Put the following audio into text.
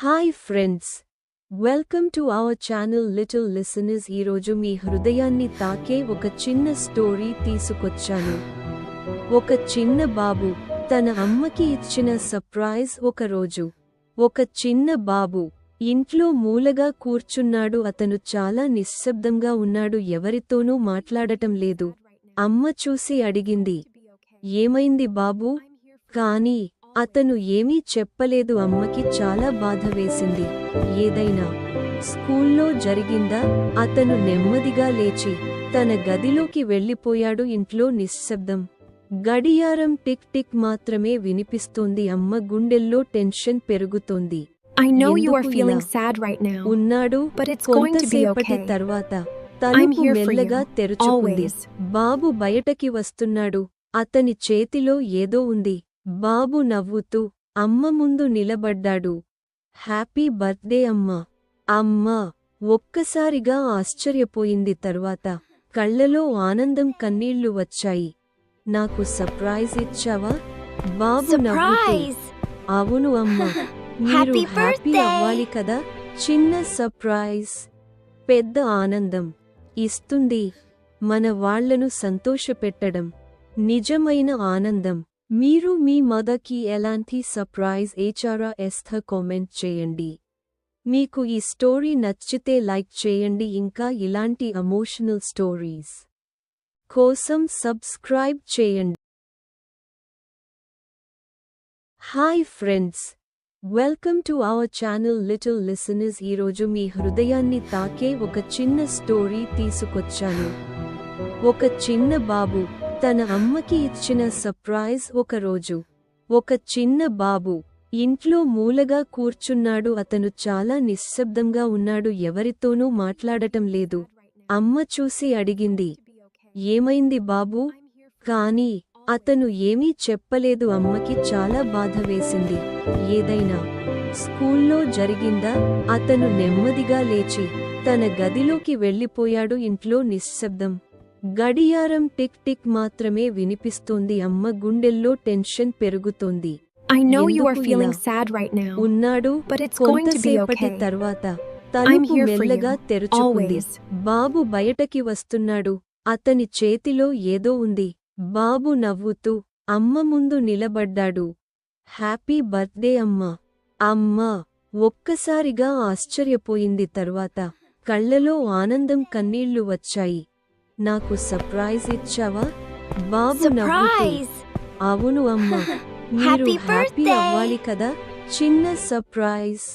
Hi friends, welcome to our channel little listeners. ఈరోజు మీ హృదయాన్ని తాకే ఒక చిన్న స్టోరీ తీసుకొచ్చాను. ఒక చిన్న బాబు తన అమ్మకి ఇచ్చిన సర్ప్రైజ్. ఒకరోజు ఒక చిన్న బాబు ఇంట్లో మూలగా కూర్చున్నాడు. అతను చాలా నిశ్శబ్దంగా ఉన్నాడు, ఎవరితోనూ మాట్లాడటం లేదు. అమ్మ చూసి అడిగింది, ఏమైంది బాబూ? కానీ అతను ఏమీ చెప్పలేదు. అమ్మకి చాలా బాధ వేసింది. ఏదైనా స్కూల్లో జరిగిందా? అతను నెమ్మదిగా లేచి తన గదిలోకి వెళ్ళిపోయాడు. ఇంట్లో నిశ్శబ్దం. గడియారం టిక్ టిక్ మాత్రమే వినిపిస్తోంది. అమ్మ గుండెల్లో టెన్షన్ పెరుగుతోంది. ఉన్నాడు. కొంతసేపటి తర్వాత తలుపు మెల్లగా తెరుచుకుంది. బాబు బయటకి వస్తున్నాడు. అతని చేతిలో ఏదో ఉంది. బాబు నవ్వుతూ అమ్మ ముందు నిలబడ్డాడు. హ్యాపీ బర్త్డే అమ్మా. అమ్మా ఒక్కసారిగా ఆశ్చర్యపోయింది. తర్వాత కళ్లలో ఆనందం, కన్నీళ్లు వచ్చాయి. నాకు సర్ప్రైజ్ ఇచ్చావా? బాబు నవ్వుతూ, అవును అమ్మా, మీరు హ్యాపీ అవ్వాలి కదా. చిన్న సర్ప్రైజ్ పెద్ద ఆనందం ఇస్తుంది. మన వాళ్లను సంతోషపెట్టడం నిజమైన ఆనందం. మీరు మీ మదర్కి ఎలాంటి సర్ప్రైజ్ ఇచ్చారా? కామెంట్ చేయండి. మీకు ఈ స్టోరీ నచ్చితే లైక్ చేయండి. ఇంకా ఇలాంటి ఎమోషనల్ స్టోరీస్ కోసం సబ్స్క్రైబ్ చేయండి. Hi friends, welcome to our channel little listeners. ఈరోజు మీ హృదయాన్ని తాకే ఒక చిన్న స్టోరీ తీసుకొచ్చాను. ఒక చిన్న బాబు తన అమ్మకి ఇచ్చిన సర్ప్రైజ్. ఒకరోజు ఒక చిన్న బాబు ఇంట్లో మూలగా కూర్చున్నాడు. అతను చాలా నిశ్శబ్దంగా ఉన్నాడు, ఎవరితోనూ మాట్లాడటం లేదు. అమ్మ చూసి అడిగింది, ఏమైంది బాబూ? కానీ అతను ఏమీ చెప్పలేదు. అమ్మకి చాలా బాధ వేసింది. ఏదైనా స్కూల్లో జరిగిందా? అతను నెమ్మదిగా లేచి తన గదిలోకి వెళ్ళిపోయాడు. ఇంట్లో నిశ్శబ్దం. గడియారం టిక్ టిక్ మాత్రమే వినిపిస్తోంది. అమ్మ గుండెల్లో టెన్షన్ పెరుగుతోంది. ఉన్నాడు. కొంతసేపటి తర్వాత తలుపు మెల్లగా తెరుచుకుంది. బాబు బయటకి వస్తున్నాడు. అతని చేతిలో ఏదో ఉంది. బాబు నవ్వుతూ అమ్మ ముందు నిలబడ్డాడు. హ్యాపీ బర్త్డే అమ్మా. అమ్మా ఒక్కసారిగా ఆశ్చర్యపోయింది. తర్వాత కళ్లలో ఆనందం, కన్నీళ్లు వచ్చాయి. నాకు సర్ప్రైజ్ ఇచ్చావా? బాబు నవ్వుతూ, అవును అమ్మా, మీరు హ్యాపీ అవ్వాలి కదా. చిన్న సర్ప్రైజ్